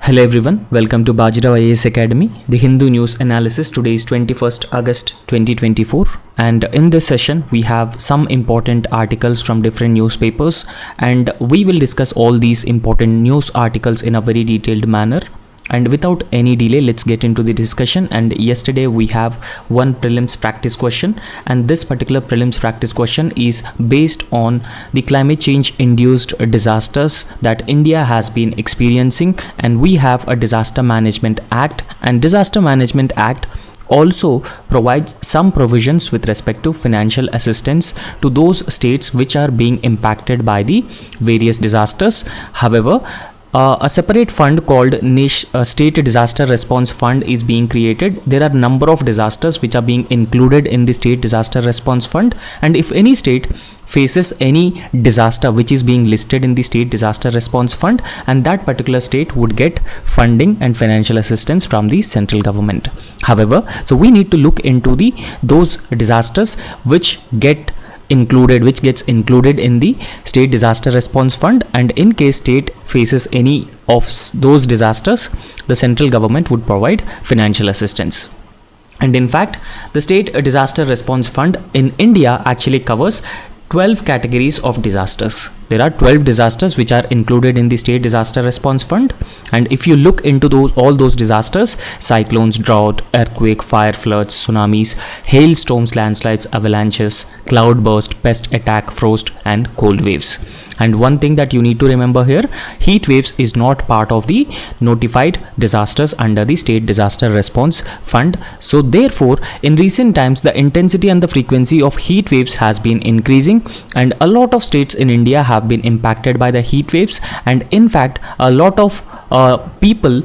Hello everyone, welcome to Bajirao IAS Academy, the Hindu news analysis. Today is 21st August 2024 and in this session we have some important articles from different newspapers and we will discuss all these important news articles in a very detailed manner. And without any delay, let's get into the discussion. And yesterday we have one prelims practice question, and this particular prelims practice question is based on the climate change induced disasters that India has been experiencing. And we have a Disaster Management Act, and Disaster Management Act also provides some provisions with respect to financial assistance to those states which are being impacted by the various disasters. However, a separate fund called State Disaster Response Fund is being created. There are number of disasters which are being included in the State Disaster Response Fund, and if any state faces any disaster which is being listed in the State Disaster Response Fund, and that particular state would get funding and financial assistance from the central government. However, so we need to look into those disasters which gets included in the State Disaster Response Fund, and in case state faces any of those disasters, the central government would provide financial assistance. And in fact, the State Disaster Response Fund in India actually covers 12 categories of disasters. There are 12 disasters which are included in the State Disaster Response Fund, and if you look into all those disasters: cyclones, drought, earthquake, fire, floods, tsunamis, hailstorms, landslides, avalanches, cloudburst, pest attack, frost and cold waves. And one thing that you need to remember here, heat waves is not part of the notified disasters under the State Disaster Response Fund. So therefore, in recent times, the intensity and the frequency of heat waves has been increasing, and a lot of states in India have been impacted by the heat waves, and in fact a lot of people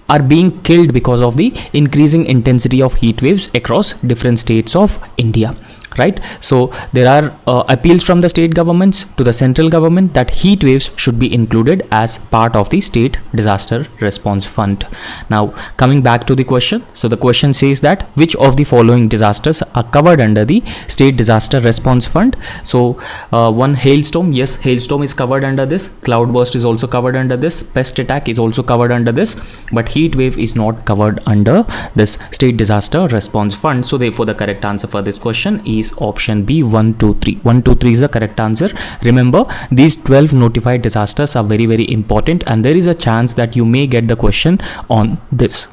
are being killed because of the increasing intensity of heat waves across different states of India. Right, so there are appeals from the state governments to the central government that heat waves should be included as part of the State Disaster Response Fund. Now coming back to the question, so the question says that which of the following disasters are covered under the State Disaster Response Fund. So one, hailstorm, yes, hailstorm is covered under this. Cloudburst is also covered under this. Pest attack is also covered under this, but heat wave is not covered under this State Disaster Response Fund. So therefore the correct answer for this question is option B, 1, 2, 3. 1, 2, 3 is the correct answer. Remember, these 12 notified disasters are very, very important, and there is a chance that you may get the question on this.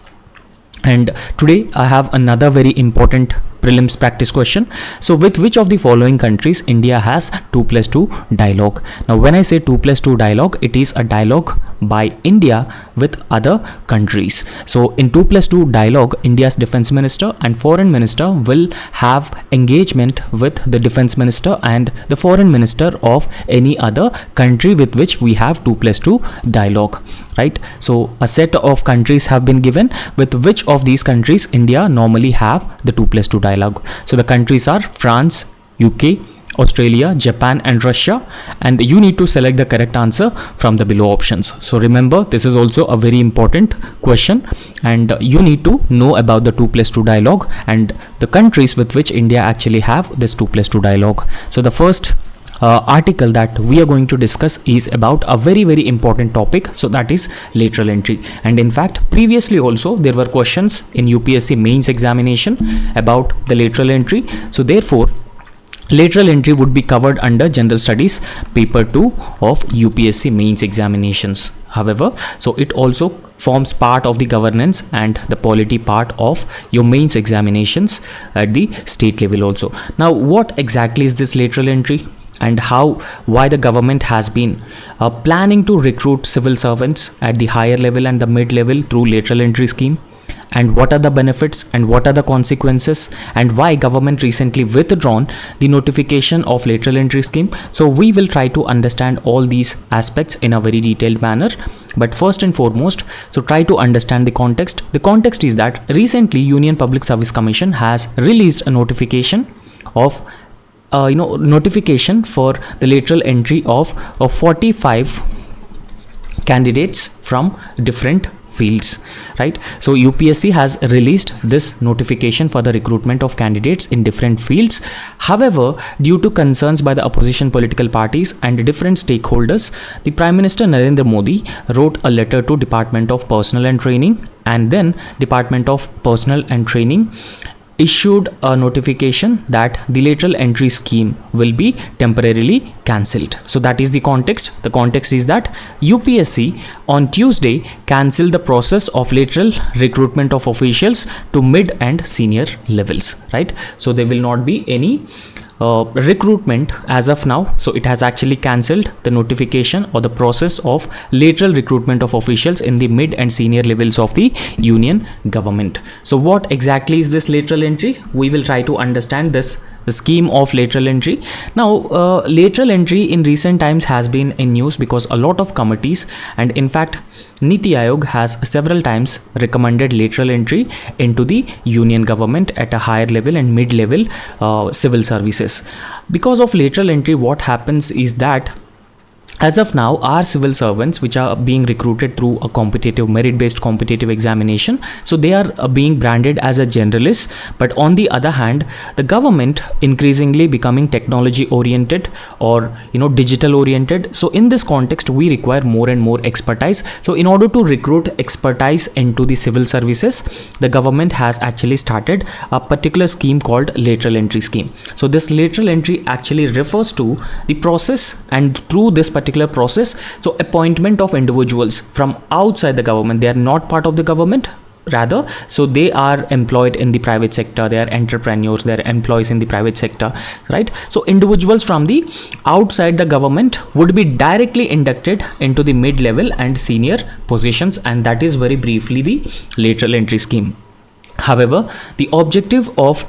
And today I have another very important prelims practice question. So with which of the following countries India has 2+2 dialogue? Now when I say 2+2 dialogue, it is a dialogue by India with other countries. So in 2+2 dialogue, India's defense minister and foreign minister will have engagement with the defense minister and the foreign minister of any other country with which we have 2+2 dialogue. Right, so a set of countries have been given, with which of these countries India normally have the 2+2 dialogue. So the countries are France, UK, Australia, Japan and Russia, and you need to select the correct answer from the below options. So remember, this is also a very important question, and you need to know about the 2+2 dialogue and the countries with which India actually have this 2+2 dialogue. So the first article that we are going to discuss is about a very, very important topic, so that is lateral entry. And in fact, previously also there were questions in UPSC mains examination about the lateral entry. So therefore, lateral entry would be covered under General Studies paper 2 of UPSC mains examinations. However, so it also forms part of the governance and the polity part of your mains examinations at the state level also. Now what exactly is this lateral entry, and why the government has been planning to recruit civil servants at the higher level and the mid level through lateral entry scheme, and what are the benefits and what are the consequences, and why government recently withdrawn the notification of lateral entry scheme. So we will try to understand all these aspects in a very detailed manner. But first and foremost, so try to understand the context. The context is that recently Union Public Service Commission has released a notification of notification for the lateral entry of 45 candidates from different fields, right? So UPSC has released this notification for the recruitment of candidates in different fields. However, due to concerns by the opposition political parties and different stakeholders, the Prime Minister Narendra Modi wrote a letter to Department of Personnel and Training, and then Department of Personnel and Training issued a notification that the lateral entry scheme will be temporarily cancelled. So that is the context. The context is that UPSC on Tuesday cancelled the process of lateral recruitment of officials to mid and senior levels, right? So there will not be any recruitment as of now. So it has actually cancelled the notification or the process of lateral recruitment of officials in the mid and senior levels of the union government. So what exactly is this lateral entry? We will try to understand this scheme of lateral entry. Now lateral entry in recent times has been in news because a lot of committees, and in fact Niti Aayog has several times recommended lateral entry into the union government at a higher level and mid level civil services. Because of lateral entry, what happens is that as of now, our civil servants, which are being recruited through a competitive, merit-based competitive examination, so they are being branded as a generalist. But on the other hand, the government increasingly becoming technology-oriented or digital-oriented. So in this context, we require more and more expertise. So in order to recruit expertise into the civil services, the government has actually started a particular scheme called lateral entry scheme. So this lateral entry actually refers to the process, and through this particular process, so appointment of individuals from outside the government. They are not part of the government, rather, so they are employed in the private sector, they are entrepreneurs, they are employees in the private sector, right? So individuals from the outside the government would be directly inducted into the mid-level and senior positions, and that is very briefly the lateral entry scheme. However, the objective of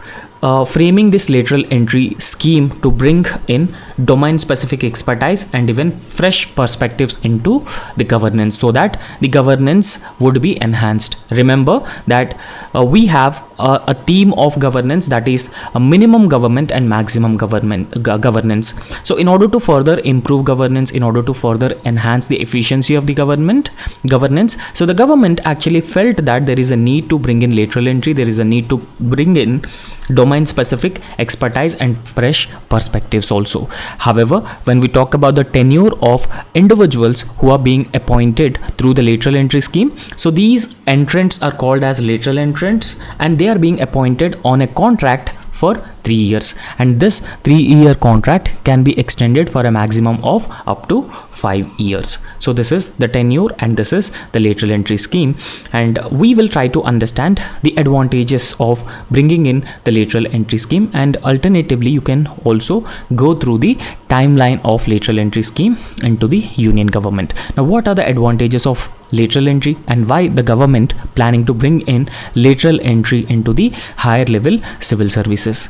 framing this lateral entry scheme to bring in domain specific expertise and even fresh perspectives into the governance, so that the governance would be enhanced. Remember that we have a theme of governance, that is a minimum government and maximum governance. So in order to further improve governance, in order to further enhance the efficiency of the governance, so the government actually felt that there is a need to bring in lateral entry, there is a need to bring in domain specific expertise and fresh perspectives also. However, when we talk about the tenure of individuals who are being appointed through the lateral entry scheme, so these entrants are called as lateral entrants, and they are being appointed on a contract for 3 years, and this 3-year contract can be extended for a maximum of up to 5 years. So this is the tenure and this is the lateral entry scheme, and we will try to understand the advantages of bringing in the lateral entry scheme, and alternatively you can also go through the timeline of lateral entry scheme into the union government. Now, what are the advantages of lateral entry and why the government planning to bring in lateral entry into the higher level civil services?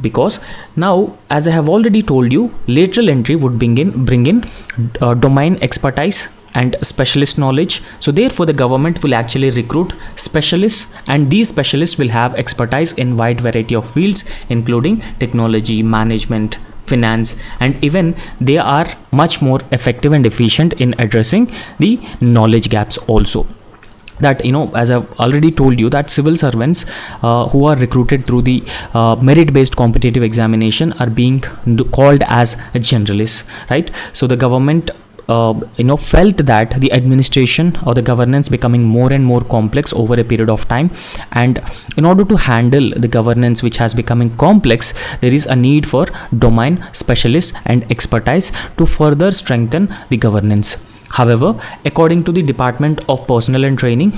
Because now, as I have already told you, lateral entry would bring in domain expertise and specialist knowledge. So therefore the government will actually recruit specialists, and these specialists will have expertise in wide variety of fields including technology, management, finance, and even they are much more effective and efficient in addressing the knowledge gaps also. That, as I've already told you, that civil servants who are recruited through the merit-based competitive examination are being called as generalists, right? So the government felt that the administration or the governance becoming more and more complex over a period of time, and in order to handle the governance which has becoming complex, there is a need for domain specialists and expertise to further strengthen the governance. However, according to the Department of Personnel and Training,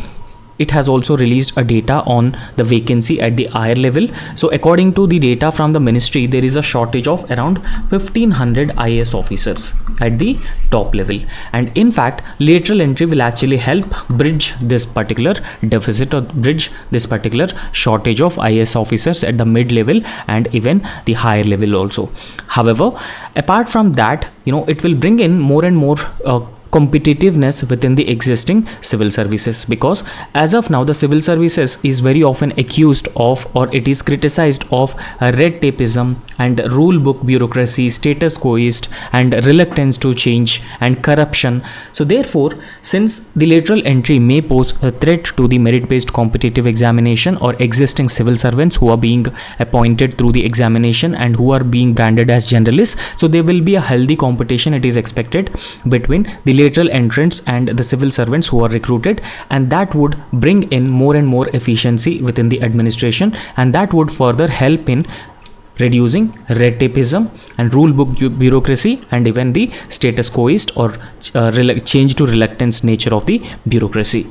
it has also released a data on the vacancy at the higher level. So according to the data from the ministry, there is a shortage of around 1500 IAS officers at the top level, and in fact lateral entry will actually help bridge this particular deficit or bridge this particular shortage of IAS officers at the mid level and even the higher level also. However, apart from that, it will bring in more and more competitiveness within the existing civil services, because as of now the civil services is very often accused of, or it is criticized of, red tapeism and rule book bureaucracy, status quoist and reluctance to change and corruption. So therefore, since the lateral entry may pose a threat to the merit based competitive examination or existing civil servants who are being appointed through the examination and who are being branded as generalists, so there will be a healthy competition, it is expected, between the lateral entrants and the civil servants who are recruited, and that would bring in more and more efficiency within the administration, and that would further help in reducing red tapeism and rule book bureaucracy and even the status quoist or change to reluctance nature of the bureaucracy.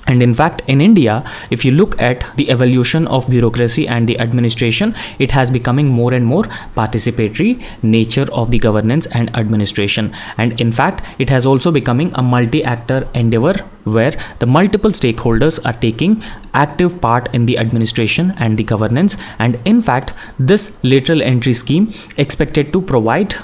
And in fact, in India, if you look at the evolution of bureaucracy and the administration, it has becoming more and more participatory nature of the governance and administration. And in fact, it has also becoming a multi-actor endeavor where the multiple stakeholders are taking active part in the administration and the governance. And in fact, this lateral entry scheme expected to provide,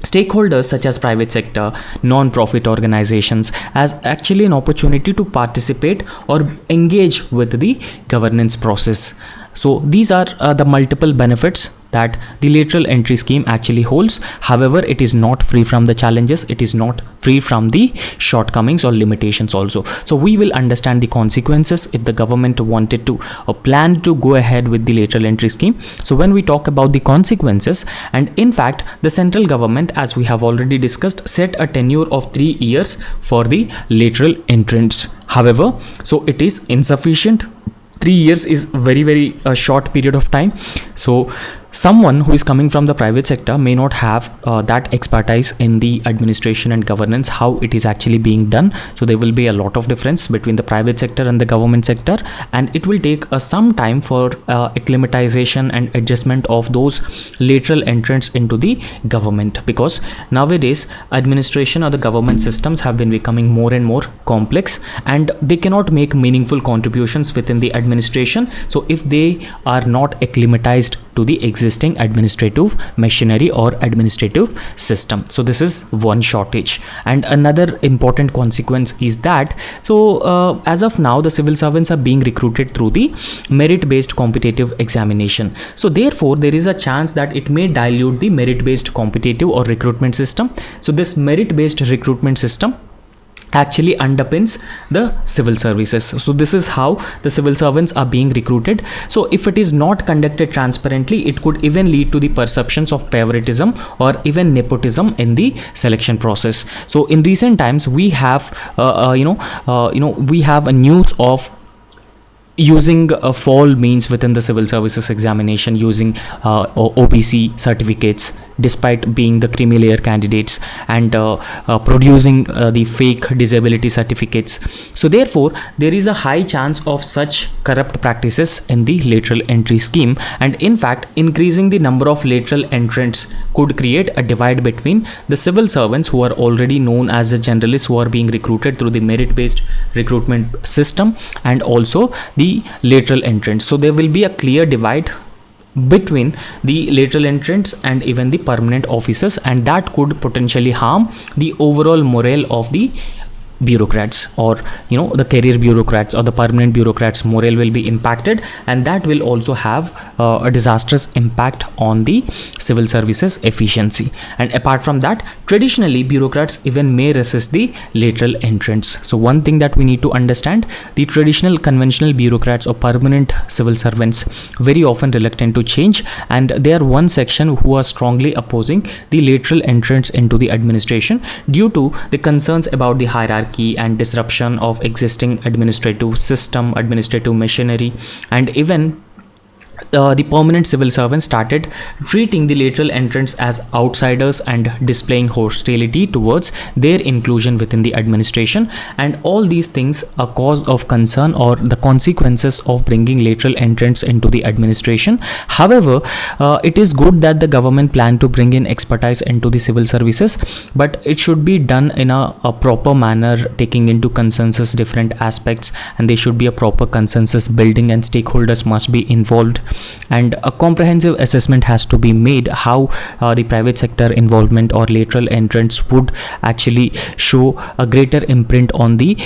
stakeholders such as private sector, non-profit organizations as actually an opportunity to participate or engage with the governance process. So these are the multiple benefits that the lateral entry scheme actually holds. However, it is not free from the challenges, it is not free from the shortcomings or limitations also. So we will understand the consequences if the government wanted to or plan to go ahead with the lateral entry scheme. So when we talk about the consequences, and in fact the central government, as we have already discussed, set a tenure of 3 years for the lateral entrants. However, so it is insufficient. 3 years is very short period of time. So someone who is coming from the private sector may not have that expertise in the administration and governance, how it is actually being done. So there will be a lot of difference between the private sector and the government sector, and it will take some time for acclimatization and adjustment of those lateral entrants into the government, because nowadays administration or the government systems have been becoming more and more complex and they cannot make meaningful contributions within the administration. So if they are not acclimatized to the existing administrative machinery or administrative system, so this is one shortage. And another important consequence is that, so as of now the civil servants are being recruited through the merit based competitive examination. So therefore there is a chance that it may dilute the merit based competitive or recruitment system. So this merit based recruitment system actually underpins the civil services. So this is how the civil servants are being recruited. So if it is not conducted transparently, it could even lead to the perceptions of favoritism or even nepotism in the selection process. So in recent times we have we have a news of using foul means within the civil services examination, using OBC certificates despite being the creamy layer candidates, and producing the fake disability certificates. So therefore there is a high chance of such corrupt practices in the lateral entry scheme, and in fact increasing the number of lateral entrants could create a divide between the civil servants who are already known as the generalists who are being recruited through the merit based recruitment system and also the lateral entrants. So there will be a clear divide between the lateral entrants and even the permanent officers, and that could potentially harm the overall morale of the bureaucrats, or the career bureaucrats or the permanent bureaucrats morale will be impacted, and that will also have a disastrous impact on the civil services efficiency. And apart from that, traditionally bureaucrats even may resist the lateral entrants. So one thing that we need to understand, the traditional conventional bureaucrats or permanent civil servants very often reluctant to change, and they are one section who are strongly opposing the lateral entrants into the administration due to the concerns about the hierarchy and disruption of existing administrative system, administrative machinery, and even the permanent civil servants started treating the lateral entrants as outsiders and displaying hostility towards their inclusion within the administration. And all these things are cause of concern or the consequences of bringing lateral entrants into the administration. However, it is good that the government plan to bring in expertise into the civil services, but it should be done in a proper manner, taking into consensus different aspects, and there should be a proper consensus building and stakeholders must be involved. and a comprehensive assessment has to be made how the private sector involvement or lateral entrance would actually show a greater imprint on the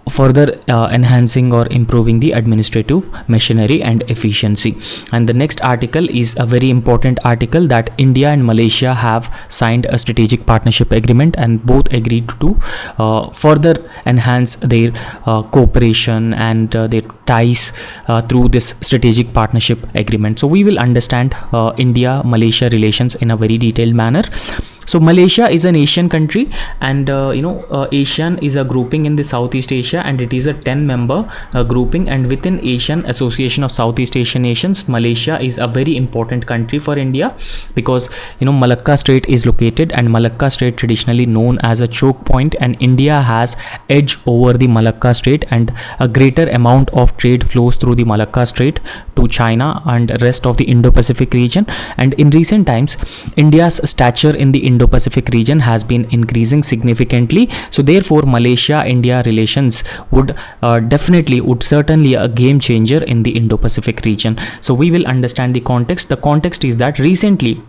further enhancing or improving the administrative machinery and efficiency. And the next article is a very important article, that India and Malaysia have signed a strategic partnership agreement and both agreed to further enhance their cooperation and their ties through this strategic partnership agreement. So we will understand India-Malaysia relations in a very detailed manner. So Malaysia is an Asian country, and Asian is a grouping in the Southeast Asia, and it is a 10-member grouping, and within Asian Association of Southeast Asian Nations, Malaysia is a very important country for India, because Malacca Strait is located, and Malacca Strait traditionally known as a choke point, and India has edge over the Malacca Strait, and a greater amount of trade flows through the Malacca Strait to China and rest of the Indo-Pacific region. And in recent times, India's stature in the Indo-Pacific region has been increasing significantly. So therefore Malaysia-India relations would certainly a game changer in the Indo-Pacific region. So we will understand the context. The context is that recently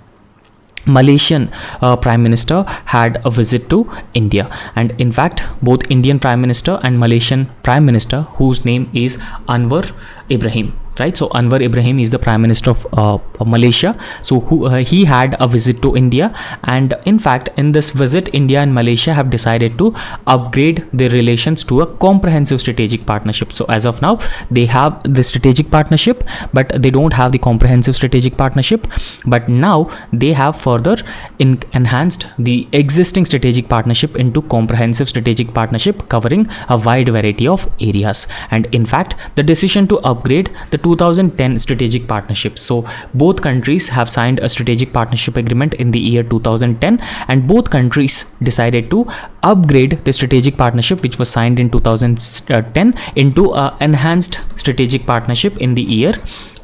Malaysian Prime Minister had a visit to India, and in fact both Indian Prime Minister and Malaysian Prime Minister, whose name is Anwar Ibrahim, right? So Anwar Ibrahim is the Prime Minister of Malaysia. So he had a visit to India, and in fact in this visit India and Malaysia have decided to upgrade their relations to a comprehensive strategic partnership. So as of now they have the strategic partnership, but they don't have the comprehensive strategic partnership. But now they have further enhanced the existing strategic partnership into comprehensive strategic partnership covering a wide variety of areas. And in fact the decision to upgrade the 2010 strategic partnership. So both countries have signed a strategic partnership agreement in the year 2010, and both countries decided to upgrade the strategic partnership which was signed in 2010 into a enhanced strategic partnership in the year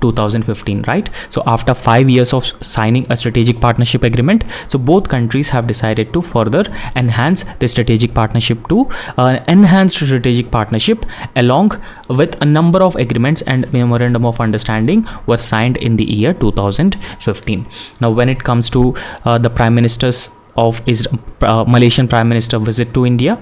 2015, right? So after 5 years of signing a strategic partnership agreement, so both countries have decided to further enhance the strategic partnership to enhanced strategic partnership, along with a number of agreements and memorandum of understanding was signed in the year 2015. Now when it comes to the Prime Minister's of Malaysian Prime Minister visit to India,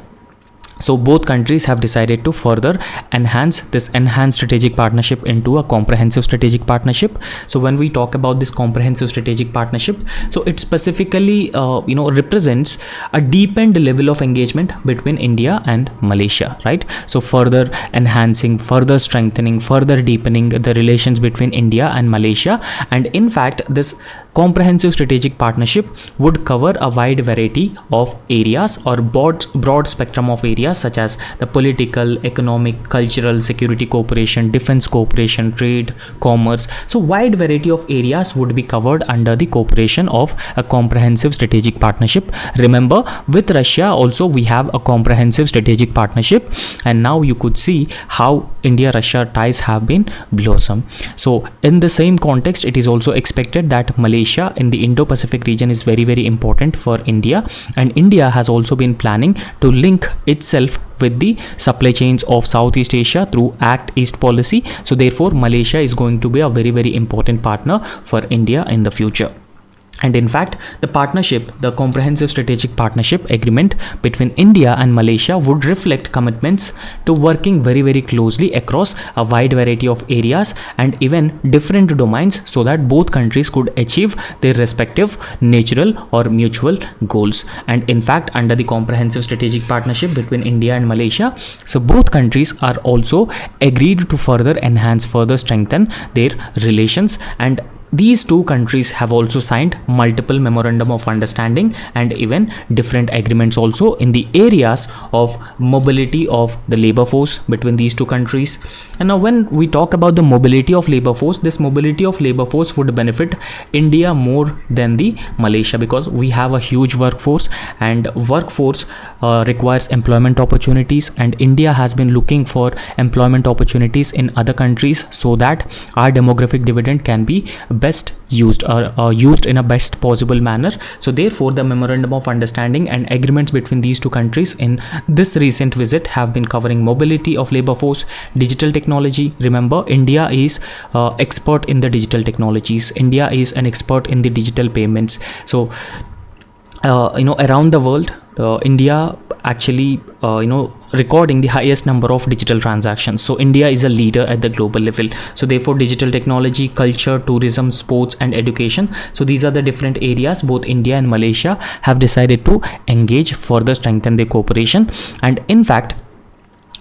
so both countries have decided to further enhance this enhanced strategic partnership into a comprehensive strategic partnership. So when we talk about this comprehensive strategic partnership, so it specifically represents a deepened level of engagement between India and Malaysia, right? So further enhancing, further strengthening, further deepening the relations between India and Malaysia. And in fact this comprehensive strategic partnership would cover a wide variety of areas or broad spectrum of areas such as the political, economic, cultural, security cooperation, defense cooperation, trade, commerce. So wide variety of areas would be covered under the cooperation of a comprehensive strategic partnership. Remember, with Russia also we have a comprehensive strategic partnership, and now you could see how India-Russia ties have been blossom. So in the same context, it is also expected that Malaysia in the Indo-Pacific region is very, very important for India, and India has also been planning to link itself with the supply chains of Southeast Asia through Act East policy. So therefore Malaysia is going to be a very, very important partner for India in the future. And in fact, the partnership, the comprehensive strategic partnership agreement between India and Malaysia would reflect commitments to working very, very closely across a wide variety of areas and even different domains, so that both countries could achieve their respective natural or mutual goals. And in fact, under the comprehensive strategic partnership between India and Malaysia, so both countries are also agreed to further enhance, further strengthen their relations. And these two countries have also signed multiple memorandum of understanding and even different agreements also in the areas of mobility of the labor force between these two countries. And now when we talk about the mobility of labor force, this mobility of labor force would benefit India more than the Malaysia, because we have a huge workforce, and workforce requires employment opportunities, and India has been looking for employment opportunities in other countries so that our demographic dividend can be best used, or used in a best possible manner. So therefore the memorandum of understanding and agreements between these two countries in this recent visit have been covering mobility of labor force, digital technology. Remember, India is expert in the digital technologies. India is an expert in the digital payments. So around the world, India actually recording the highest number of digital transactions. So India is a leader at the global level. So therefore digital technology, culture, tourism, sports and education, so these are the different areas both India and Malaysia have decided to engage, further strengthen their cooperation. And in fact,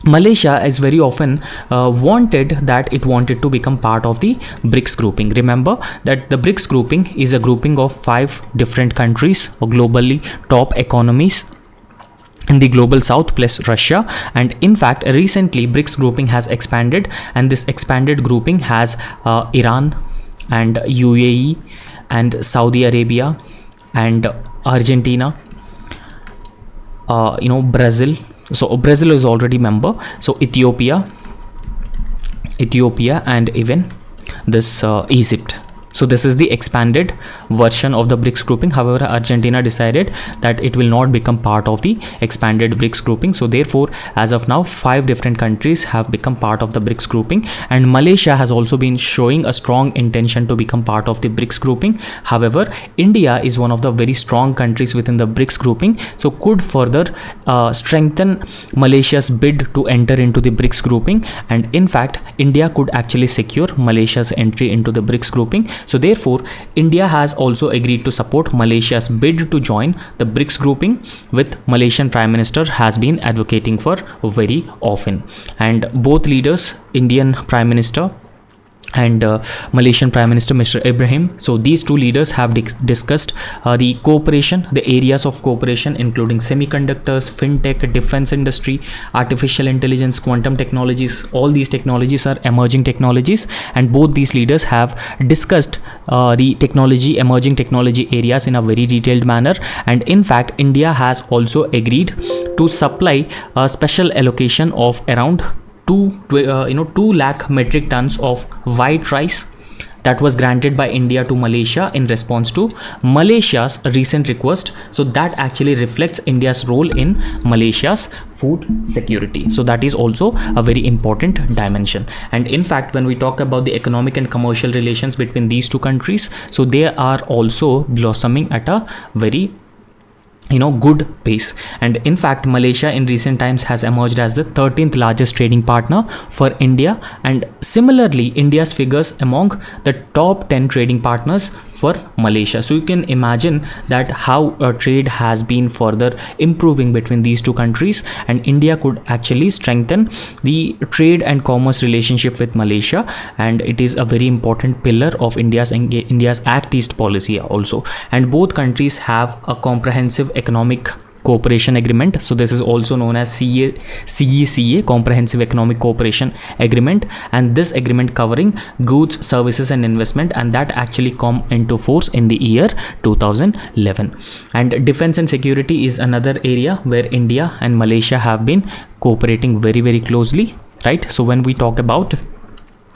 Malaysia is very often wanted to become part of the BRICS grouping. Remember that the BRICS grouping is a grouping of 5 different countries or globally top economies in the global south plus Russia. And in fact, recently BRICS grouping has expanded, and this expanded grouping has Iran and UAE and Saudi Arabia and Argentina, Brazil. So Brazil is already member. So Ethiopia and even this Egypt. So this is the expanded version of the BRICS grouping. However, Argentina decided that it will not become part of the expanded BRICS grouping. So therefore, as of now, 5 different countries have become part of the BRICS grouping, and Malaysia has also been showing a strong intention to become part of the BRICS grouping. However, India is one of the very strong countries within the BRICS grouping, so could further strengthen Malaysia's bid to enter into the BRICS grouping. And in fact, India could actually secure Malaysia's entry into the BRICS grouping. So therefore, India has also agreed to support Malaysia's bid to join the BRICS grouping, with Malaysian Prime Minister has been advocating for very often. And both leaders, Indian Prime Minister and Malaysian Prime Minister Mr. Ibrahim, so these two leaders have discussed the cooperation, the areas of cooperation including semiconductors, fintech, defense industry, artificial intelligence, quantum technologies. All these technologies are emerging technologies, and both these leaders have discussed the emerging technology areas in a very detailed manner. And in fact, India has also agreed to supply a special allocation of around 2 lakh metric tons of white rice that was granted by India to Malaysia in response to Malaysia's recent request. So that actually reflects India's role in Malaysia's food security. So that is also a very important dimension. And in fact, when we talk about the economic and commercial relations between these two countries, so they are also blossoming at a very good pace. And in fact, Malaysia in recent times has emerged as the 13th largest trading partner for India, and similarly India's figures among the top 10 trading partners for Malaysia. So you can imagine that how trade has been further improving between these two countries, and India could actually strengthen the trade and commerce relationship with Malaysia, and it is a very important pillar of India's Act East policy also. And both countries have a comprehensive economic cooperation agreement. So this is also known as CECA, Comprehensive Economic Cooperation Agreement, and this agreement covering goods, services and investment, and that actually come into force in the year 2011. And defense and security is another area where India and Malaysia have been cooperating very, very closely, right? So when we talk about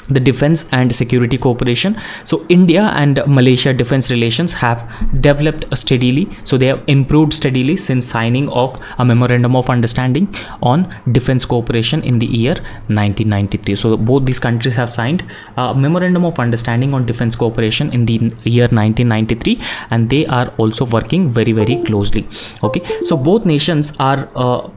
the defense and security cooperation, so India and Malaysia defense relations have developed steadily. So they have improved steadily since signing of a memorandum of understanding on defense cooperation in the year 1993. So both these countries have signed a memorandum of understanding on defense cooperation in the year 1993, and they are also working very, very closely. Okay, so both nations are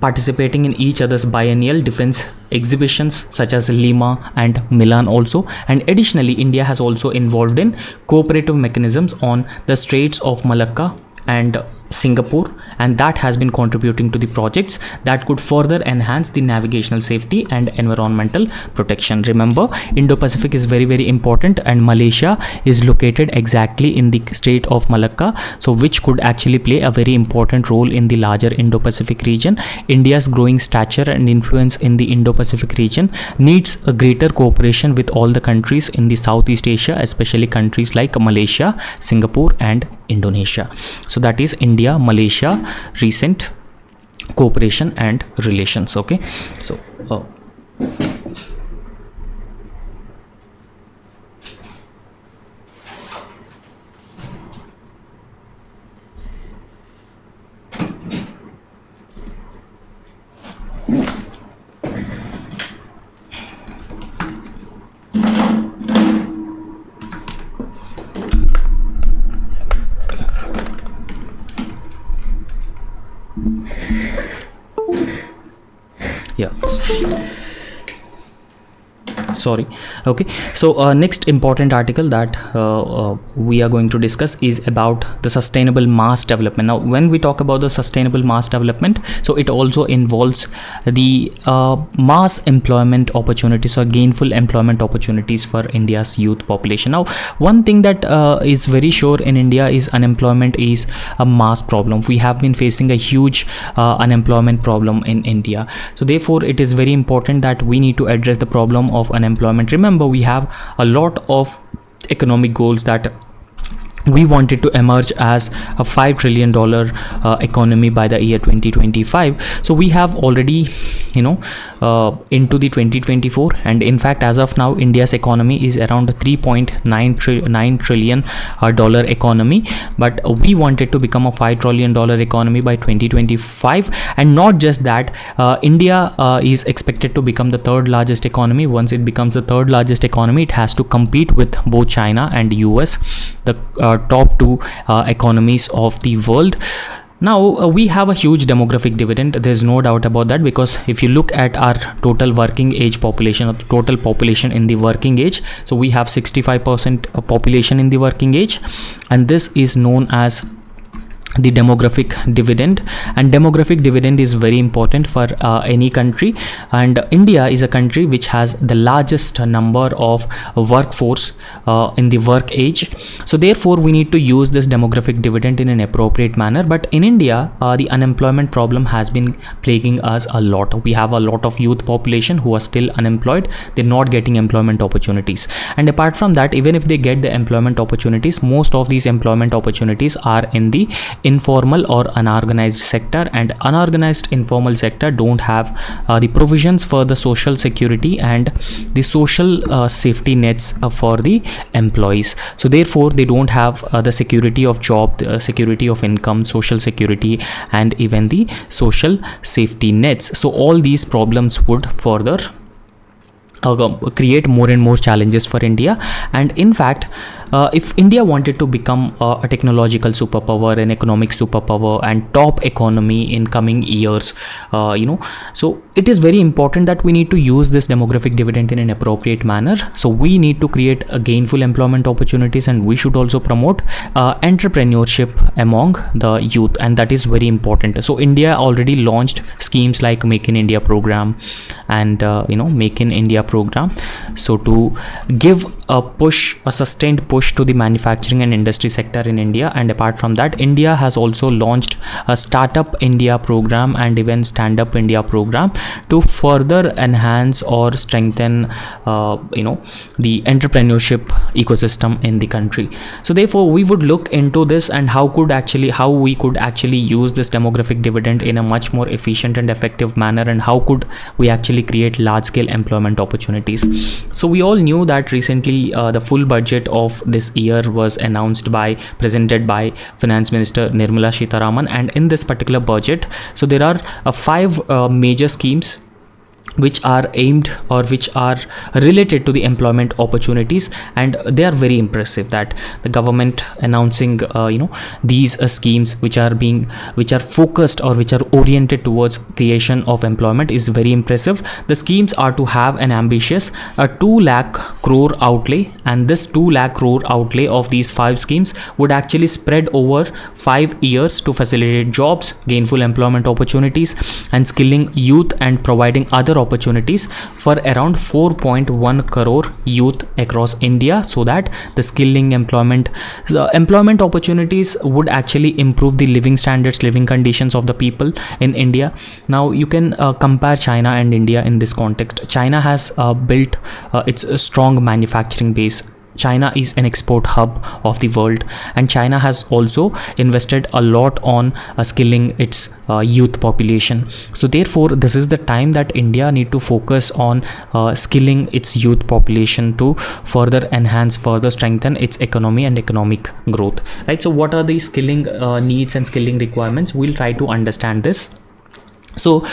participating in each other's biennial defense exhibitions such as Lima and Milan also. And additionally, India has also involved in cooperative mechanisms on the Straits of Malacca and Singapore, and that has been contributing to the projects that could further enhance the navigational safety and environmental protection. Remember, Indo-Pacific is very, very important, and Malaysia is located exactly in the Strait of Malacca, so which could actually play a very important role in the larger Indo-Pacific region. India's growing stature and influence in the Indo-Pacific region needs a greater cooperation with all the countries in the Southeast Asia, especially countries like Malaysia, Singapore and Indonesia. So that is India Malaysia recent cooperation and relations. Okay, so Yeah, sorry. Okay, so next important article that we are going to discuss is about the sustainable mass development. Now when we talk about the sustainable mass development, so it also involves the mass employment opportunities or gainful employment opportunities for India's youth population. Now one thing that is very sure in India is unemployment is a mass problem. We have been facing a huge unemployment problem in India, so therefore it is very important that we need to address the problem of unemployment. Remember, we have a lot of economic goals that we wanted to emerge as a $5 trillion economy by the year 2025. So we have already into the 2024, and in fact as of now India's economy is around 3.9 trillion dollar economy, but we wanted to become a $5 trillion economy by 2025. And not just that, India is expected to become the third largest economy. Once it becomes the third largest economy, it has to compete with both China and US, the top two economies of the world. Now we have a huge demographic dividend, there's no doubt about that, because if you look at our total working age population, or the total population in the working age, so we have 65% population in the working age, and this is known as the demographic dividend. And demographic dividend is very important for any country, and India is a country which has the largest number of workforce in the work age, so therefore we need to use this demographic dividend in an appropriate manner. But in India, the unemployment problem has been plaguing us a lot. We have a lot of youth population who are still unemployed, they're not getting employment opportunities, and apart from that, even if they get the employment opportunities, most of these employment opportunities are in the informal or unorganized sector, and unorganized informal sector don't have the provisions for the social security and the social safety nets for the employees. So therefore they don't have the security of job, the security of income, social security, and even the social safety nets. So all these problems would further create more and more challenges for India. And in fact, if India wanted to become a technological superpower, an economic superpower, and top economy in coming years, so it is very important that we need to use this demographic dividend in an appropriate manner. So we need to create a gainful employment opportunities, and we should also promote entrepreneurship among the youth, and that is very important. So India already launched schemes like Make in India program and Make in India program, so to give a sustained push to the manufacturing and industry sector in India. And apart from that, India has also launched a Startup India program and even Stand Up India program to further enhance or strengthen the entrepreneurship ecosystem in the country. So therefore we would look into this and how we could actually use this demographic dividend in a much more efficient and effective manner, and how could we actually create large scale employment opportunities. So we all knew that recently the full budget of this year was presented by Finance Minister Nirmala Sitharaman, and in this particular budget, so there are 5 major schemes which are aimed or which are related to the employment opportunities, and they are very impressive that the government announcing these schemes which are focused or which are oriented towards creation of employment is very impressive. The schemes are to have an ambitious 2 lakh crore outlay, and this 2 lakh crore outlay of these 5 schemes would actually spread over 5 years to facilitate jobs, gainful employment opportunities, and skilling youth, and providing other opportunities for around 4.1 crore youth across India, so that the employment opportunities would actually improve the living standards, living conditions of the people in India. Now you can compare China and India in this context. China has built its strong manufacturing base. China is an export hub of the world, and China has also invested a lot on skilling its youth population. So therefore this is the time that India need to focus on skilling its youth population to further enhance, further strengthen its economy and economic growth, right? So what are the skilling needs and skilling requirements? We'll try to understand this. So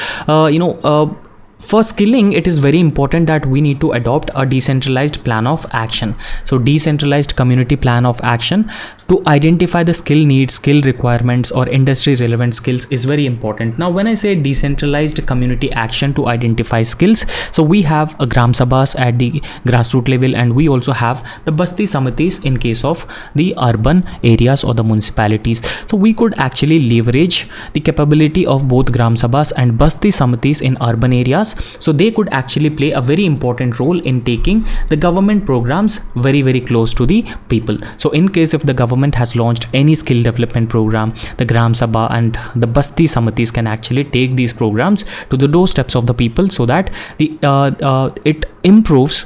for skilling, it is very important that we need to adopt a decentralized plan of action. So decentralized community plan of action to identify the skill needs, skill requirements, or industry relevant skills is very important. Now when I say decentralized community action to identify skills, so we have a gram sabhas at the grassroots level, and we also have the basti samitis in case of the urban areas or the municipalities. So we could actually leverage the capability of both gram sabhas and basti samitis in urban areas, so they could actually play a very important role in taking the government programs very close to the people. So in case if the government has launched any skill development program, the gram sabha and the basti samitis can actually take these programs to the doorsteps of the people, so that it improves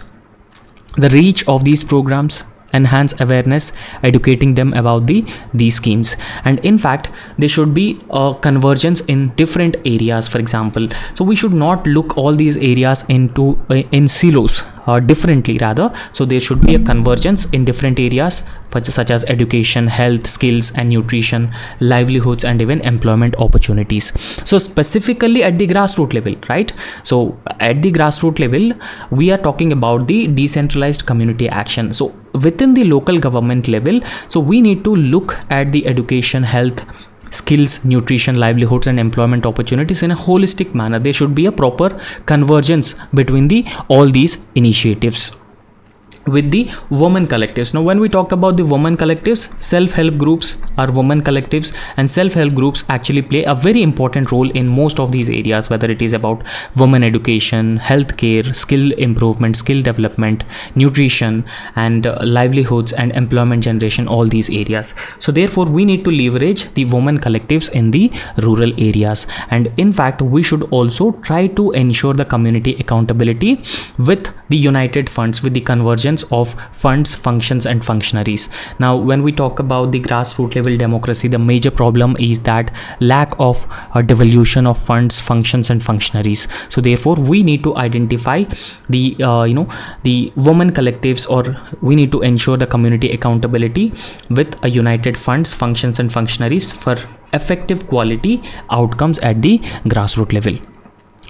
the reach of these programs, enhance awareness, educating them about these schemes. And in fact, there should be a convergence in different areas, for example. So we should not look all these areas in silos differently, rather. So there should be a convergence in different areas such as education, health, skills and nutrition, livelihoods, and even employment opportunities. So specifically at the grassroots level, right? So at the grassroots level, we are talking about the decentralized community action. So within the local government level, so we need to look at the education, health, skills, nutrition, livelihoods and employment opportunities in a holistic manner. There should be a proper convergence between all these initiatives. With the women collectives, now when we talk about the women collectives, self-help groups are women collectives, and self-help groups actually play a very important role in most of these areas, whether it is about women education, healthcare, skill improvement, skill development, nutrition and livelihoods and employment generation, all these areas. So therefore we need to leverage the women collectives in the rural areas, and in fact we should also try to ensure the community accountability with the united funds, with the convergence of funds, functions and functionaries. Now when we talk about the grassroots level democracy, the major problem is that lack of devolution of funds, functions and functionaries. So therefore we need to identify the the women collectives, or we need to ensure the community accountability with a united funds, functions and functionaries for effective quality outcomes at the grassroots level.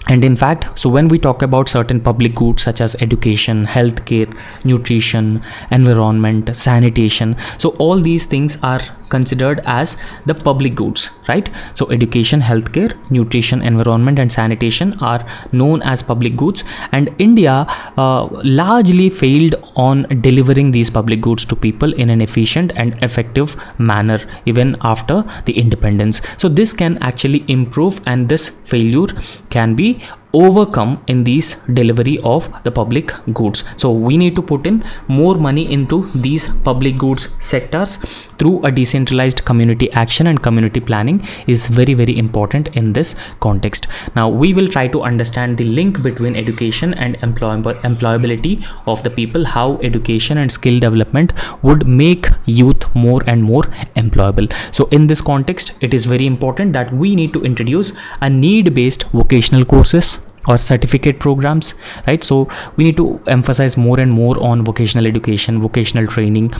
And in fact, so when we talk about certain public goods such as education, healthcare, nutrition, environment, sanitation, so all these things are considered as the public goods, right? So education, healthcare, nutrition, environment and sanitation are known as public goods, and India largely failed on delivering these public goods to people in an efficient and effective manner even after the independence. So this can actually improve, and this failure can be overcome in these delivery of the public goods. So we need to put in more money into these public goods sectors through a decentralized community action, and community planning is very important in this context. Now we will try to understand the link between education and employability of the people, how education and skill development would make youth more and more employable. So in this context, it is very important that we need to introduce a need-based vocational courses or certificate programs, right? So we need to emphasize more and more on vocational education, vocational training,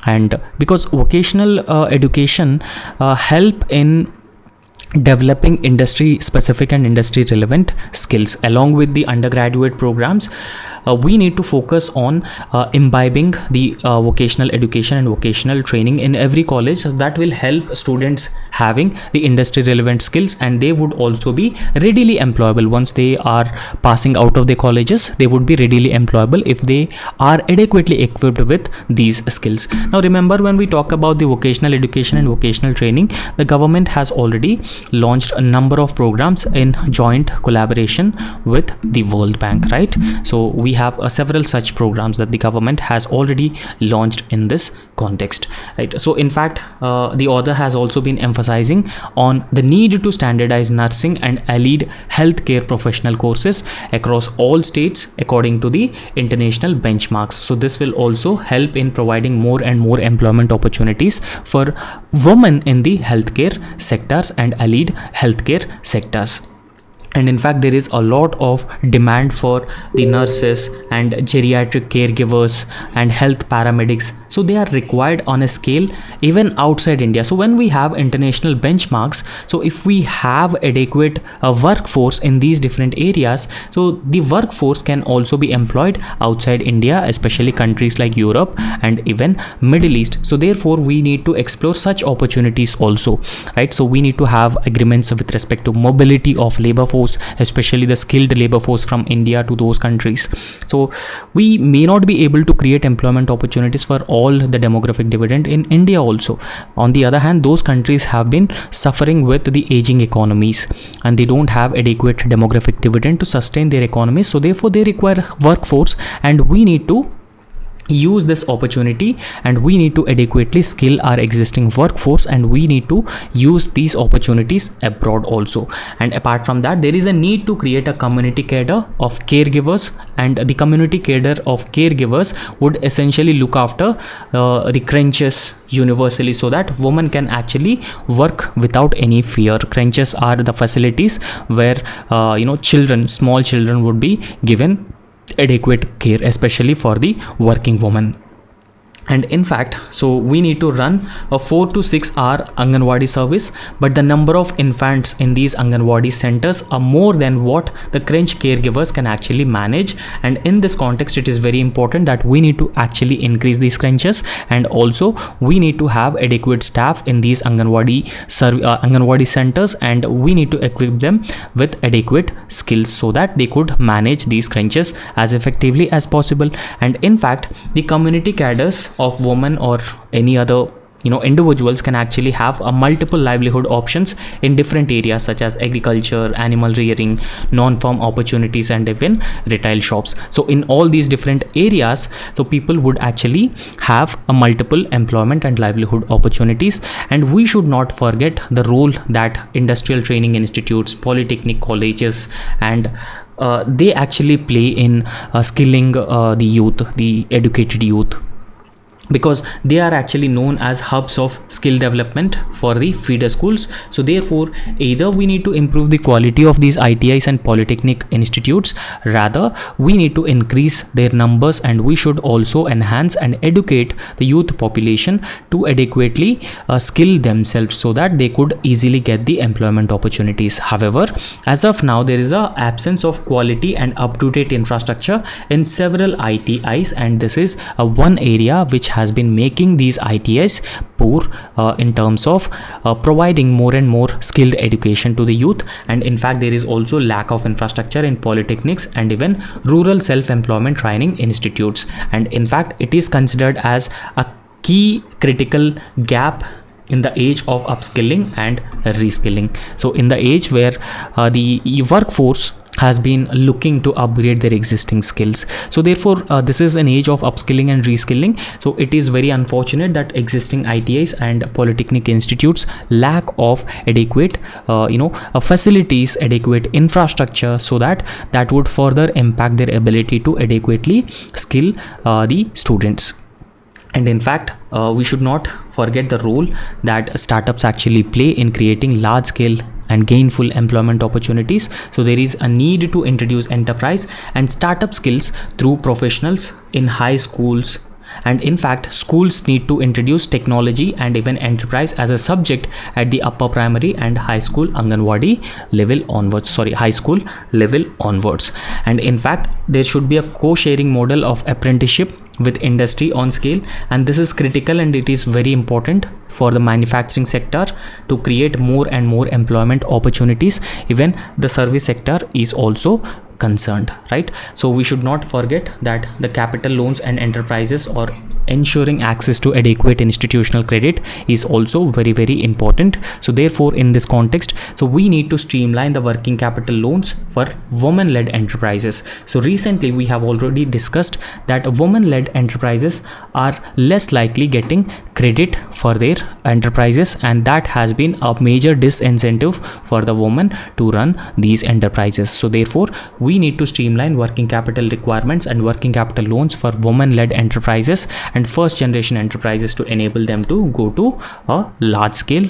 and because vocational education help in developing industry specific and industry relevant skills. Along with the undergraduate programs, we need to focus on imbibing the vocational education and vocational training in every college. So that will help students having the industry relevant skills, and they would also be readily employable once they are passing out of the colleges. They would be readily employable if they are adequately equipped with these skills. Now remember, when we talk about the vocational education and vocational training, the government has already launched a number of programs in joint collaboration with the World Bank, right? So we have several such programs that the government has already launched in this context, right? So in fact, the author has also been emphasizing on the need to standardize nursing and allied healthcare professional courses across all states according to the international benchmarks. So this will also help in providing more and more employment opportunities for women in the healthcare sectors and allied healthcare sectors. And in fact, there is a lot of demand for the nurses and geriatric caregivers and health paramedics, so they are required on a scale even outside India. So when we have international benchmarks, so if we have adequate workforce in these different areas, so the workforce can also be employed outside India, especially countries like Europe and even Middle East. So therefore we need to explore such opportunities also, right? So we need to have agreements with respect to mobility of labor force, especially the skilled labor force from India to those countries. So we may not be able to create employment opportunities for all the demographic dividend in India also. On the other hand, those countries have been suffering with the aging economies and they don't have adequate demographic dividend to sustain their economies. So therefore they require workforce, and we need to use this opportunity, and we need to adequately skill our existing workforce, and we need to use these opportunities abroad also. And apart from that, there is a need to create a community cadre of caregivers, and the community cadre of caregivers would essentially look after the crèches universally, so that women can actually work without any fear. Crèches are the facilities where children, small children would be given adequate care, especially for the working woman. And in fact, so we need to run a 4 to 6 hour Anganwadi service, but the number of infants in these Anganwadi centers are more than what the crèche caregivers can actually manage. And in this context, it is very important that we need to actually increase these crèches, and also we need to have adequate staff in these Anganwadi centers, and we need to equip them with adequate skills so that they could manage these crèches as effectively as possible. And in fact, the community cadres of women or any other individuals can actually have a multiple livelihood options in different areas such as agriculture, animal rearing, non-farm opportunities, and even retail shops. So in all these different areas, so people would actually have a multiple employment and livelihood opportunities. And we should not forget the role that industrial training institutes, polytechnic colleges, and they actually play in skilling the youth, the educated youth, because they are actually known as hubs of skill development for the feeder schools. So therefore, either we need to improve the quality of these ITIs and polytechnic institutes, rather we need to increase their numbers, and we should also enhance and educate the youth population to adequately skill themselves so that they could easily get the employment opportunities. However, as of now, there is a absence of quality and up-to-date infrastructure in several ITIs, and this is one area which has been making these ITIs poor in terms of providing more and more skilled education to the youth. And in fact, there is also lack of infrastructure in polytechnics and even rural self-employment training institutes. And in fact, it is considered as a key critical gap in the age of upskilling and reskilling. So in the age where the workforce has been looking to upgrade their existing skills, so therefore this is an age of upskilling and reskilling. So it is very unfortunate that existing ITIs and polytechnic institutes lack of adequate facilities, adequate infrastructure, so that would further impact their ability to adequately skill the students. And in fact, we should not forget the role that startups actually play in creating large scale and gainful employment opportunities. So there is a need to introduce enterprise and startup skills through professionals in high schools. And in fact, schools need to introduce technology and even enterprise as a subject at the upper primary and high school Anganwadi level onwards, high school level onwards. And in fact, there should be a co-sharing model of apprenticeship with industry on scale, and this is critical and it is very important for the manufacturing sector to create more and more employment opportunities. Even the service sector is also concerned, right? So we should not forget that the capital loans and enterprises or ensuring access to adequate institutional credit is also very, very important. So therefore, in this context, so we need to streamline the working capital loans for women-led enterprises. So recently we have already discussed that women-led enterprises are less likely getting credit for their enterprises, and that has been a major disincentive for the women to run these enterprises. So therefore, we need to streamline working capital requirements and working capital loans for women-led enterprises and first generation enterprises to enable them to go to a large scale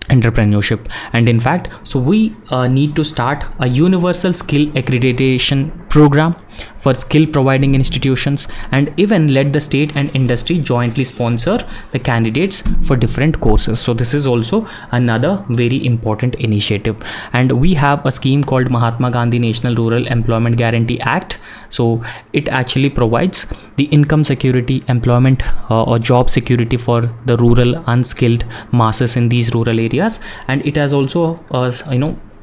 entrepreneurship. And in fact, so we need to start a universal skill accreditation program for skill providing institutions, and even let the state and industry jointly sponsor the candidates for different courses. So this is also another very important initiative. And we have a scheme called Mahatma Gandhi National Rural Employment Guarantee Act. So it actually provides the income security, employment or job security for the rural unskilled masses in these rural areas. And it has also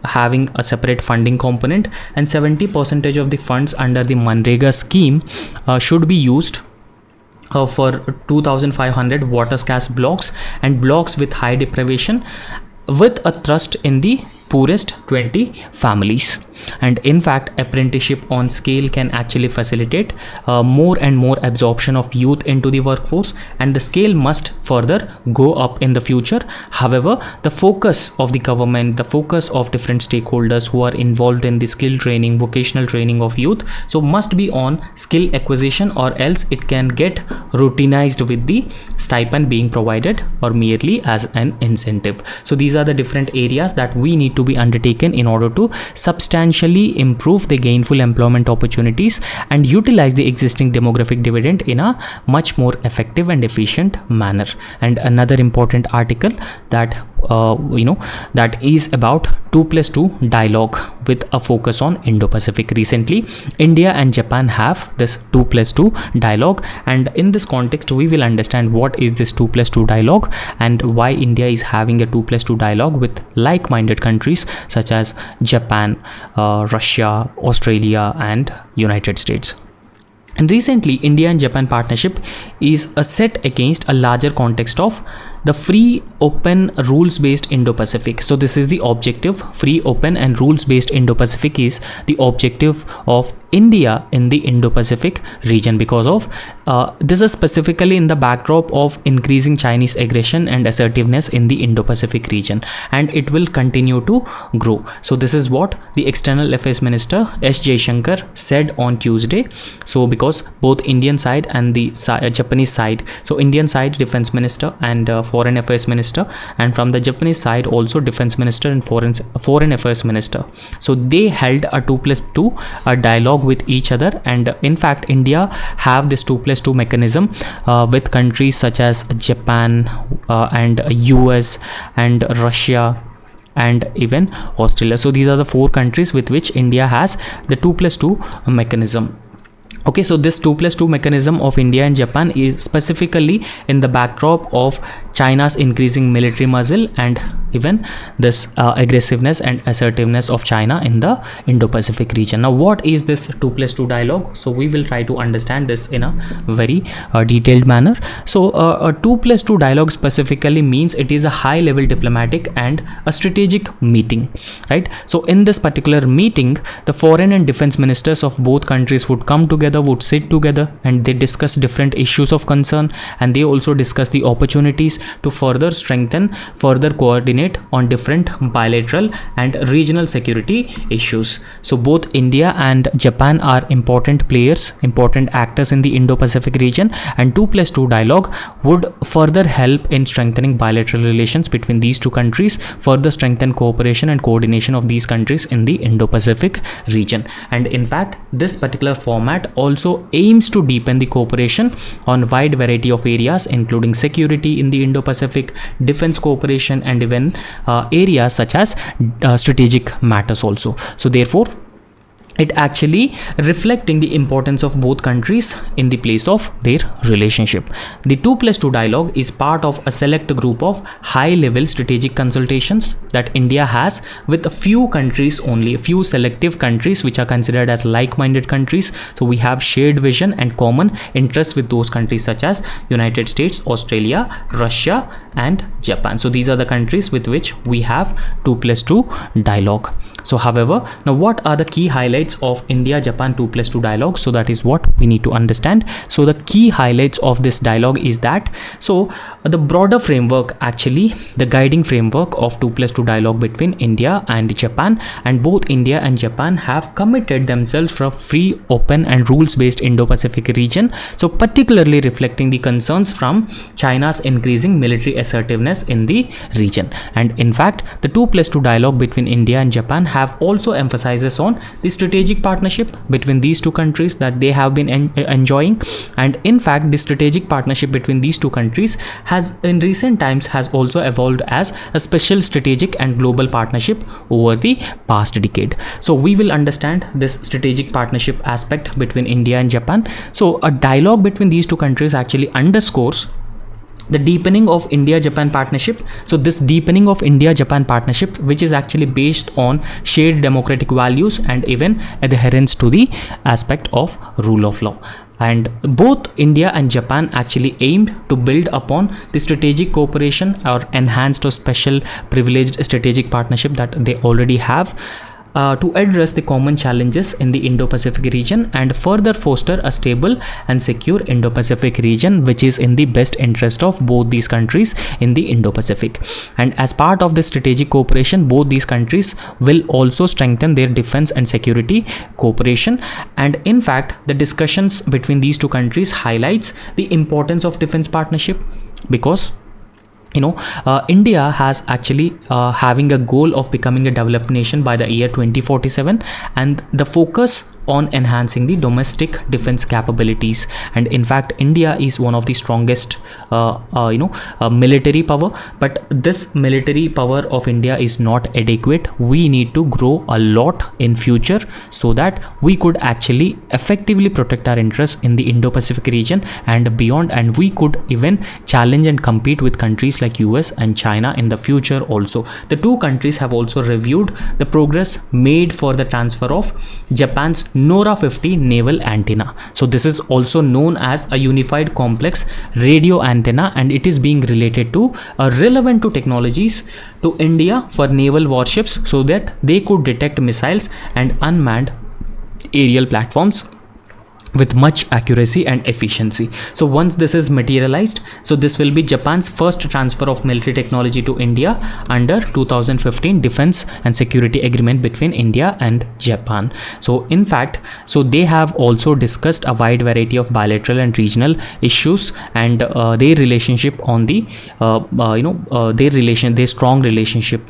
having a separate funding component, and 70% of the funds under the Manrega scheme should be used for 2500 water scarce blocks and blocks with high deprivation, with a thrust in the poorest 20 families. And in fact, apprenticeship on scale can actually facilitate more and more absorption of youth into the workforce, and the scale must further go up in the future. However, the focus of the government, the focus of different stakeholders who are involved in the skill training, vocational training of youth, so must be on skill acquisition, or else it can get routinized with the stipend being provided or merely as an incentive. So these are the different areas that we need to be undertaken in order to substantially improve the gainful employment opportunities and utilize the existing demographic dividend in a much more effective and efficient manner. And another important article that that is about 2+2 dialogue with a focus on Indo-Pacific. Recently, India and Japan have this 2+2 dialogue, and in this context we will understand what is this 2+2 dialogue and why India is having a 2+2 dialogue with like-minded countries such as Japan, Russia, Australia and United States. And recently, India and Japan partnership is set against a larger context of the free, open, rules-based Indo-Pacific. So this is the objective. Free, open and rules-based Indo-Pacific is the objective of India in the Indo-Pacific region, because of this is specifically in the backdrop of increasing Chinese aggression and assertiveness in the Indo-Pacific region, and it will continue to grow. So this is what the External Affairs Minister S. Jaishankar said on Tuesday. So because both Indian side and the Japanese side, so Indian side Defense Minister and Foreign Affairs Minister, and from the Japanese side also Defense Minister and Foreign Affairs Minister, so they held a 2+2 dialogue with each other. And in fact, India have this 2+2 mechanism with countries such as Japan and US and Russia and even Australia. So these are the 4 countries with which India has the 2+2 mechanism. Okay, so this 2+2 mechanism of India and Japan is specifically in the backdrop of China's increasing military muscle and even this aggressiveness and assertiveness of China in the Indo-Pacific region. Now, what is this 2+2 dialogue? So we will try to understand this in a very detailed manner. So a 2+2 dialogue specifically means it is a high-level diplomatic and a strategic meeting, right? So in this particular meeting, the foreign and defense ministers of both countries would come together, would sit together, and they discuss different issues of concern, and they also discuss the opportunities to further strengthen, further coordinate on different bilateral and regional security issues. So both India and Japan are important players, important actors in the Indo-Pacific region, and 2+2 dialogue would further help in strengthening bilateral relations between these two countries, further strengthen cooperation and coordination of these countries in the Indo-Pacific region. And in fact, this particular format also aims to deepen the cooperation on wide variety of areas, including security in the Indo-Pacific, defense cooperation, and even areas such as strategic matters also. So therefore, it actually reflecting the importance of both countries in the place of their relationship. The 2+2 dialogue is part of a select group of high-level strategic consultations that India has with a few countries only, a few selective countries which are considered as like-minded countries. So we have shared vision and common interests with those countries such as United States, Australia, Russia, and Japan. So these are the countries with which we have 2+2 dialogue. So however, now what are the key highlights of India-Japan 2+2 dialogue? So that is what we need to understand. So the key highlights of this dialogue is that, so the broader framework, actually the guiding framework of 2+2 dialogue between India and Japan, and both India and Japan have committed themselves for a free, open and rules-based Indo-Pacific region, so particularly reflecting the concerns from China's increasing military assertiveness in the region. And in fact, the 2+2 dialogue between India and Japan have also emphasizes on the strategic partnership between these two countries that they have been enjoying. And in fact, the strategic partnership between these two countries has in recent times has also evolved as a special strategic and global partnership over the past decade. So we will understand this strategic partnership aspect between India and Japan. So a dialogue between these two countries actually underscores the deepening of India-Japan partnership. So this deepening of India-Japan partnership, which is actually based on shared democratic values and even adherence to the aspect of rule of law. And both India and Japan actually aimed to build upon the strategic cooperation or enhanced or special privileged strategic partnership that they already have, to address the common challenges in the Indo-Pacific region and further foster a stable and secure Indo-Pacific region, which is in the best interest of both these countries in the Indo-Pacific. And as part of this strategic cooperation, both these countries will also strengthen their defense and security cooperation. And in fact, the discussions between these two countries highlights the importance of defense partnership, because India has actually having a goal of becoming a developed nation by the year 2047, and the focus on enhancing the domestic defense capabilities. And in fact, India is one of the strongest military power, but this military power of India is not adequate. We need to grow a lot in future so that we could actually effectively protect our interests in the Indo-Pacific region and beyond, and we could even challenge and compete with countries like US and China in the future also. The two countries have also reviewed the progress made for the transfer of Japan's NORA 50 naval antenna. So this is also known as a unified complex radio antenna, and it is being related to relevant to technologies to India for naval warships so that they could detect missiles and unmanned aerial platforms with much accuracy and efficiency. So once this is materialized, so this will be Japan's first transfer of military technology to India under 2015 Defense and Security Agreement between India and Japan. So in fact, so they have also discussed a wide variety of bilateral and regional issues and their relationship on the their strong relationship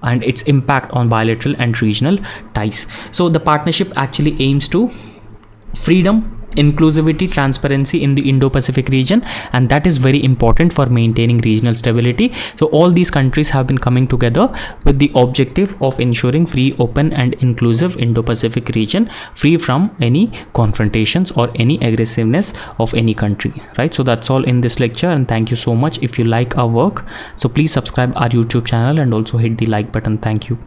and its impact on bilateral and regional ties. So the partnership actually aims to freedom, inclusivity, transparency in the Indo-Pacific region, and that is very important for maintaining regional stability. So all these countries have been coming together with the objective of ensuring free, open and inclusive Indo-Pacific region, free from any confrontations or any aggressiveness of any country, right? So that's all in this lecture, and thank you so much. If you like our work, so please subscribe our YouTube channel and also hit the like button. Thank you.